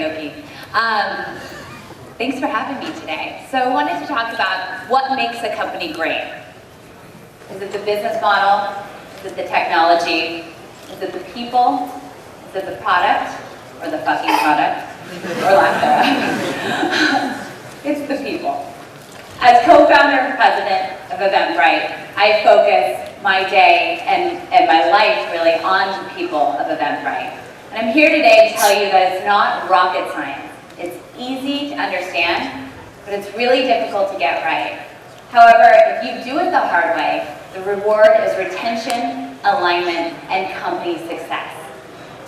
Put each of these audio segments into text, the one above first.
karaoke. Thanks for having me today. So I wanted to talk about what makes a company great. Is it the business model? Is it the technology? Is it the people? Is it the product? Or the fucking product? Or lack thereof? It's the people. As co-founder and president of Eventbrite, I focus my day and my life really on the people of Eventbrite. And I'm here today to tell you that it's not rocket science. It's easy to understand, but it's really difficult to get right. However, if you do it the hard way, the reward is retention, alignment, and company success.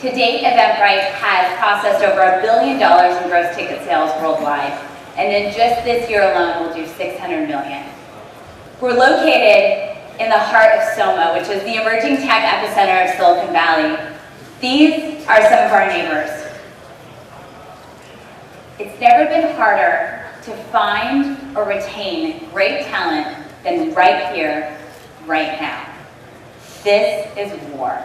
To date, Eventbrite has processed over $1 billion in gross ticket sales worldwide, and in just this year alone, we'll do $600 million. We're located in the heart of Soma, which is the emerging tech epicenter of Silicon Valley. These are some of our neighbors. It's never been harder to find or retain great talent than right here, right now. This is war.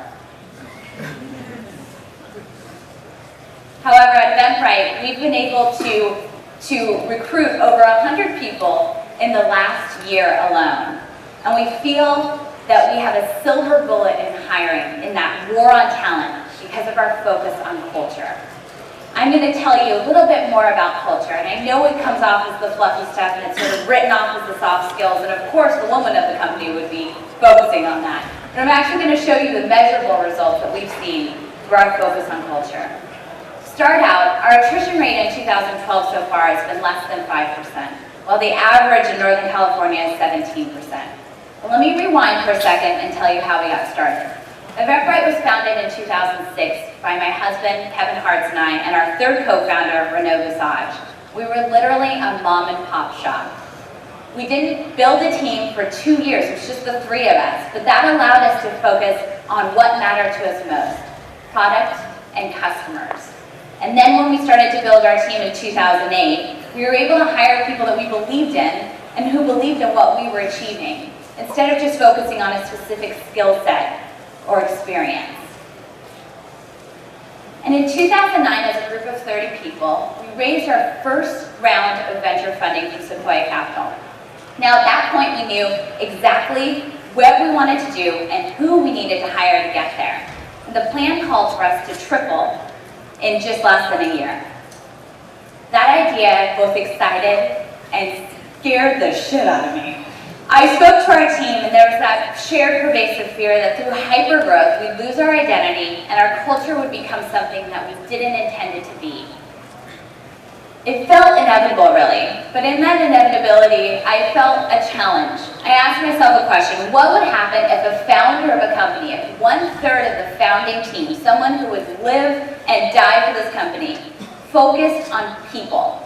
However, at Eventbrite, we've been able to recruit over 100 people in the last year alone. And we feel that we have a silver bullet in hiring, in that war on talent, because of our focus on culture. I'm going to tell you a little bit more about culture, and I know it comes off as the fluffy stuff and it's sort of written off as the soft skills, and of course the woman of the company would be focusing on that. But I'm actually going to show you the measurable results that we've seen through our focus on culture. Start out, our attrition rate in 2012 so far has been less than 5%, while the average in Northern California is 17%. But let me rewind for a second and tell you how we got started. Eventbrite was founded in 2006 by my husband, Kevin Hartz, and I, and our third co-founder, Renaud Visage. We were literally a mom and pop shop. We didn't build a team for 2 years, it was just the three of us, but that allowed us to focus on what mattered to us most, product and customers. And then when we started to build our team in 2008, we were able to hire people that we believed in and who believed in what we were achieving, instead of just focusing on a specific skill set or experience. And in 2009, as a group of 30 people, we raised our first round of venture funding from Sequoia Capital. Now at that point, we knew exactly what we wanted to do and who we needed to hire to get there. And the plan called for us to triple in just less than a year. That idea both excited and scared the shit out of me. I spoke to our team, and there was that shared pervasive fear that through hypergrowth, we'd lose our identity and our culture would become something that we didn't intend it to be. It felt inevitable, really, but in that inevitability, I felt a challenge. I asked myself a question: what would happen if a founder of a company, if 1/3 of the founding team, someone who would live and die for this company, focused on people,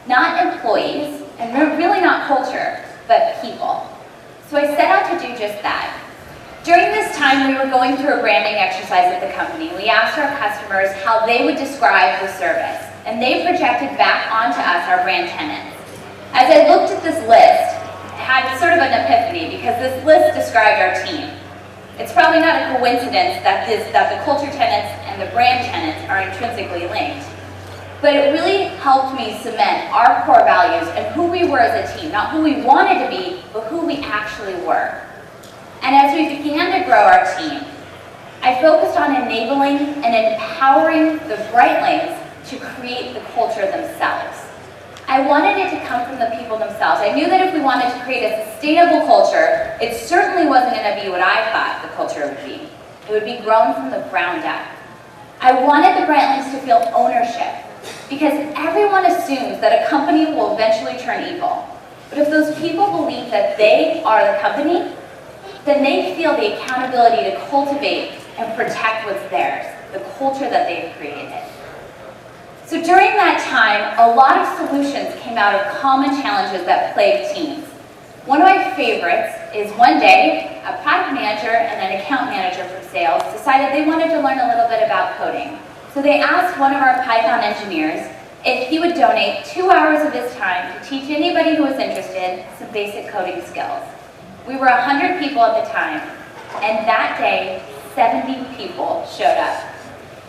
not employees, and really not culture, but people? So I set out to do just that. During this time, we were going through a branding exercise at the company. We asked our customers how they would describe the service, and they projected back onto us our brand tenets. As I looked at this list, I had sort of an epiphany, because this list described our team. It's probably not a coincidence that the culture tenets and the brand tenets are intrinsically linked. But it really helped me cement our core values and who we were as a team, not who we wanted to be, but who we actually were. And as we began to grow our team, I focused on enabling and empowering the Brightlings to create the culture themselves. I wanted it to come from the people themselves. I knew that if we wanted to create a sustainable culture, it certainly wasn't going to be what I thought the culture would be. It would be grown from the ground up. I wanted the Brightlings to feel ownership, because everyone assumes that a company will eventually turn evil. But if those people believe that they are the company, then they feel the accountability to cultivate and protect what's theirs, the culture that they've created. So during that time, a lot of solutions came out of common challenges that plague teams. One of my favorites is one day, a product manager and an account manager from sales decided they wanted to learn a little bit about coding. So they asked one of our Python engineers if he would donate 2 hours of his time to teach anybody who was interested some basic coding skills. We were 100 people at the time, and that day, 70 people showed up.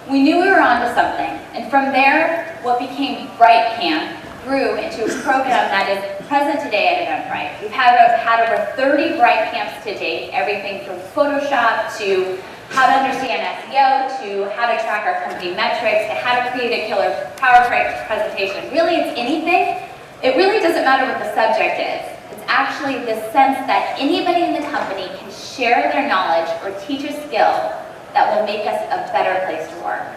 We knew we were onto something, and from there, what became Bright Camp grew into a program that is present today at Eventbrite. We've had over 30 Bright Camps to date, everything from Photoshop to how to understand SEO, to how to track our company metrics, to how to create a killer PowerPoint presentation. Really, it's anything. It really doesn't matter what the subject is. It's actually the sense that anybody in the company can share their knowledge or teach a skill that will make us a better place to work.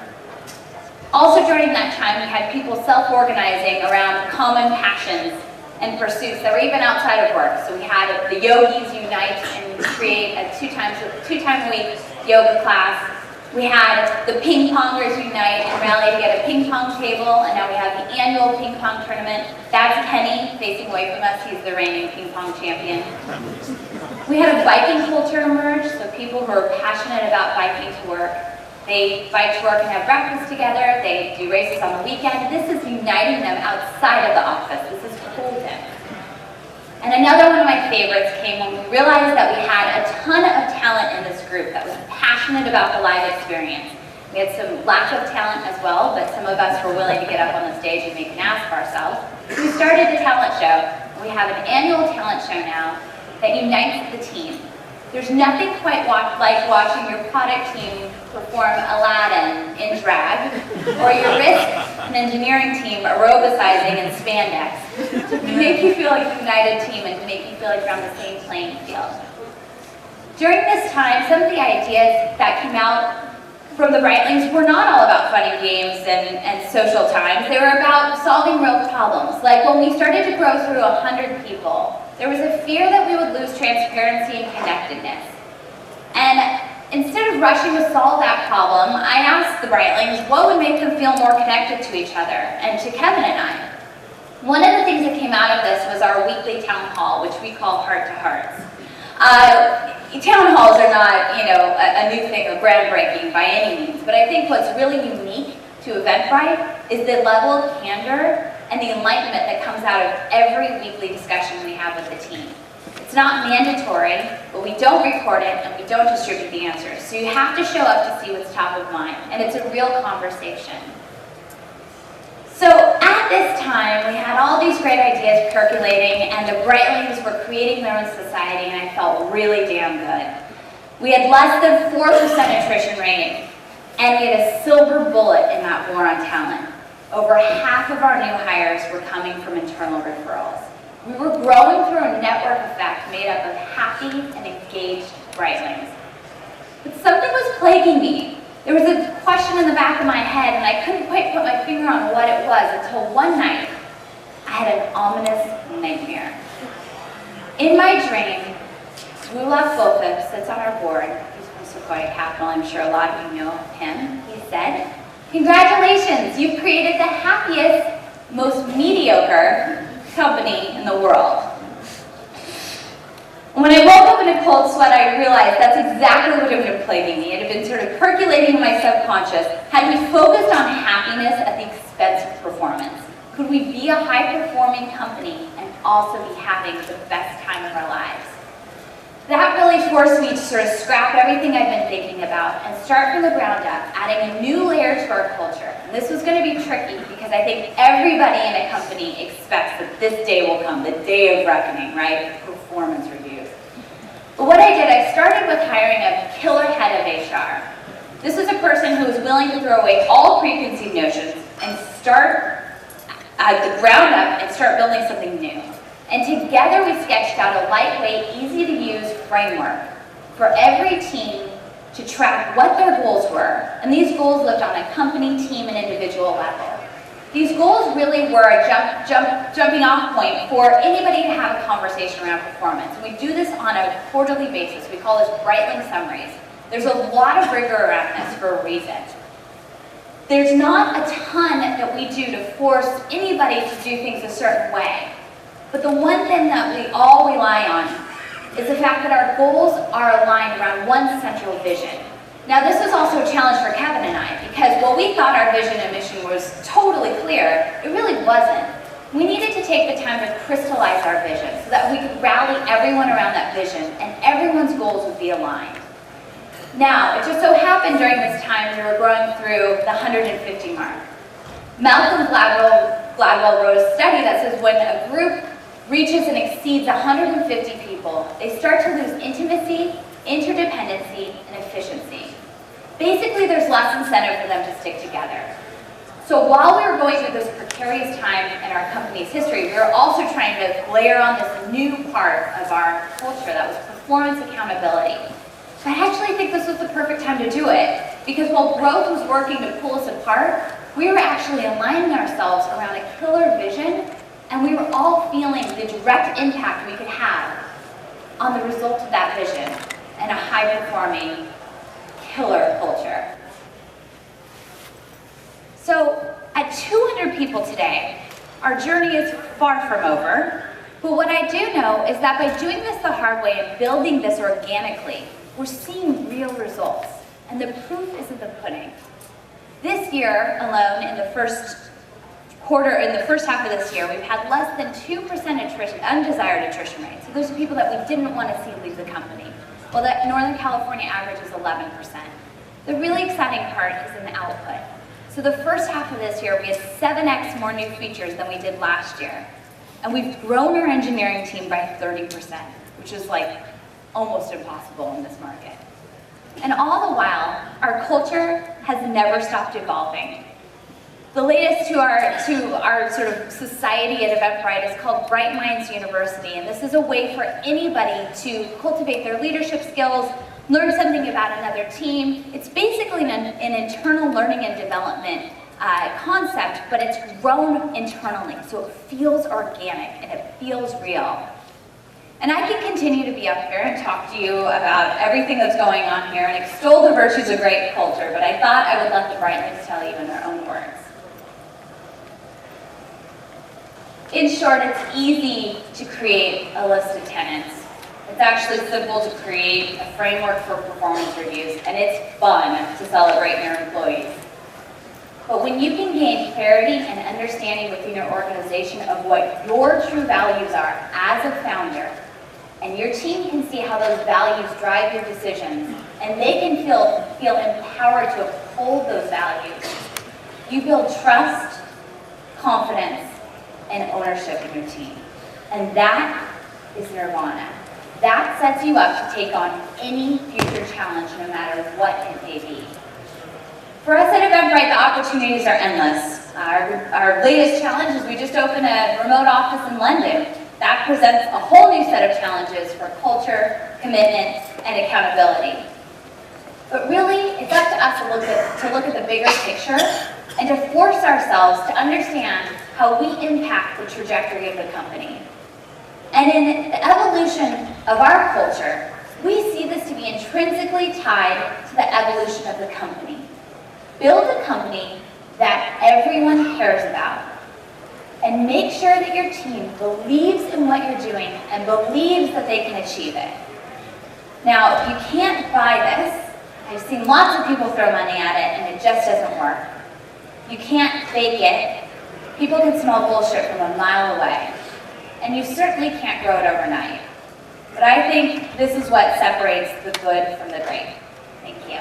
Also during that time, we had people self-organizing around common passions and pursuits that were even outside of work. So we had the yogis unite and create a two times a week yoga class. We had the ping pongers unite and rally to get a ping pong table, and now we have the annual ping pong tournament. That's Kenny facing away from us. He's the reigning ping pong champion. We had a biking culture emerge, so people who are passionate about biking to work. They bike to work and have breakfast together. They do races on the weekend. This is uniting them outside of the office. This is Golden. And another one of my favorites came when we realized that we had a ton of talent in this group that was passionate about the live experience. We had some lack of talent as well, but some of us were willing to get up on the stage and make an ass of ourselves. We started a talent show. We have an annual talent show now that unites the team. There's nothing quite like watching your product team perform Aladdin in drag, or your risk and engineering team aerobicizing in spandex, to make you feel like a united team and to make you feel like you're on the same playing field. During this time, some of the ideas that came out from the Brightlings were not all about funny games and social times. They were about solving real problems. Like when we started to grow through 100 people, there was a fear that we would lose transparency and connectedness. And instead of rushing to solve that problem, I asked the Brightlings what would make them feel more connected to each other and to Kevin and I. One of the things that came out of this was our weekly town hall, which we call Heart to Hearts. Town halls are not, a new thing or groundbreaking by any means, but I think what's really unique to Eventbrite is the level of candor and the enlightenment that comes out of every weekly discussion we have with the team. It's not mandatory, but we don't record it and we don't distribute the answers. So you have to show up to see what's top of mind, and it's a real conversation. So at this time, we had all these great ideas percolating, and the Brightlings were creating their own society, and I felt really damn good. We had less than 4% attrition rate, and we had a silver bullet in that war on talent. Over half of our new hires were coming from internal referrals. We were growing through a network effect made up of happy and engaged Brightlings. But something was plaguing me. There was a question in the back of my head, and I couldn't quite put my finger on what it was until one night, I had an ominous nightmare. In my dream, Gulak Gopip sits on our board. He's from Sequoia Capital. I'm sure a lot of you know him. He said, "Congratulations, you've created the happiest, most mediocre company in the world." When I woke up in a cold sweat, I realized that's exactly what had been plaguing me. It had been sort of percolating in my subconscious. Had we focused on happiness at the expense of performance? Could we be a high-performing company and also be having the best time of our lives? That really forced me to sort of scrap everything I've been thinking about and start from the ground up, adding a new layer to our culture. And this was going to be tricky because I think everybody in a company expects that this day will come, the day of reckoning, right? Performance reviews. But what I did, I started with hiring a killer head of HR. This is a person who is willing to throw away all preconceived notions and start at the ground up and start building something new. And together we sketched out a lightweight, easy-to-use framework for every team to track what their goals were. And these goals lived on a company, team, and individual level. These goals really were a jumping off point for anybody to have a conversation around performance. We do this on a quarterly basis. We call this Brightling summaries. There's a lot of rigor around this for a reason. There's not a ton that we do to force anybody to do things a certain way. But the one thing that we all rely on is the fact that our goals are aligned around one central vision. Now this was also a challenge for Kevin and I, because while we thought our vision and mission was totally clear, it really wasn't. We needed to take the time to crystallize our vision so that we could rally everyone around that vision and everyone's goals would be aligned. Now, it just so happened during this time we were growing through the 150 mark. Malcolm Gladwell wrote a study that says when a group reaches and exceeds 150 people, they start to lose intimacy, interdependency, and efficiency. Basically, there's less incentive for them to stick together. So while we were going through this precarious time in our company's history, we were also trying to layer on this new part of our culture that was performance accountability. But I actually think this was the perfect time to do it, because while growth was working to pull us apart, we were actually aligning ourselves around a killer vision, and we were all feeling the direct impact we could have on the result of that vision and a high-performing killer culture. So at 200 people today, our journey is far from over, but what I do know is that by doing this the hard way and building this organically, we're seeing real results, and the proof is in the pudding. This year alone, in the first half of this year, we've had less than 2% undesired attrition rate. So those are people that we didn't want to see leave the company. Well, that Northern California average is 11%. The really exciting part is in the output. So the first half of this year, we had 7x more new features than we did last year. And we've grown our engineering team by 30%, which is like almost impossible in this market. And all the while, our culture has never stopped evolving. The latest to our sort of society at Eventbrite is called Bright Minds University, and this is a way for anybody to cultivate their leadership skills, learn something about another team. It's basically an internal learning and development concept, but it's grown internally, so it feels organic and it feels real. And I can continue to be up here and talk to you about everything that's going on here and extol the virtues of great culture, but I thought I would let the Brightmans tell you in their own words. In short, it's easy to create a list of tenets. It's actually simple to create a framework for performance reviews, and it's fun to celebrate your employees. But when you can gain clarity and understanding within your organization of what your true values are as a founder, and your team can see how those values drive your decisions, and they can feel empowered to uphold those values, you build trust, confidence, and ownership in your team. And that is nirvana. That sets you up to take on any future challenge, no matter what it may be. For us at Eventbrite, the opportunities are endless. Our latest challenge is we just opened a remote office in London. That presents a whole new set of challenges for culture, commitment, and accountability. But really, it's up to us to look at the bigger picture and to force ourselves to understand how we impact the trajectory of the company. And in the evolution of our culture, we see this to be intrinsically tied to the evolution of the company. Build a company that everyone cares about, and make sure that your team believes in what you're doing and believes that they can achieve it. Now, if you can't buy this, I've seen lots of people throw money at it and it just doesn't work. You can't fake it. People can smell bullshit from a mile away. And you certainly can't grow it overnight. But I think this is what separates the good from the great. Thank you.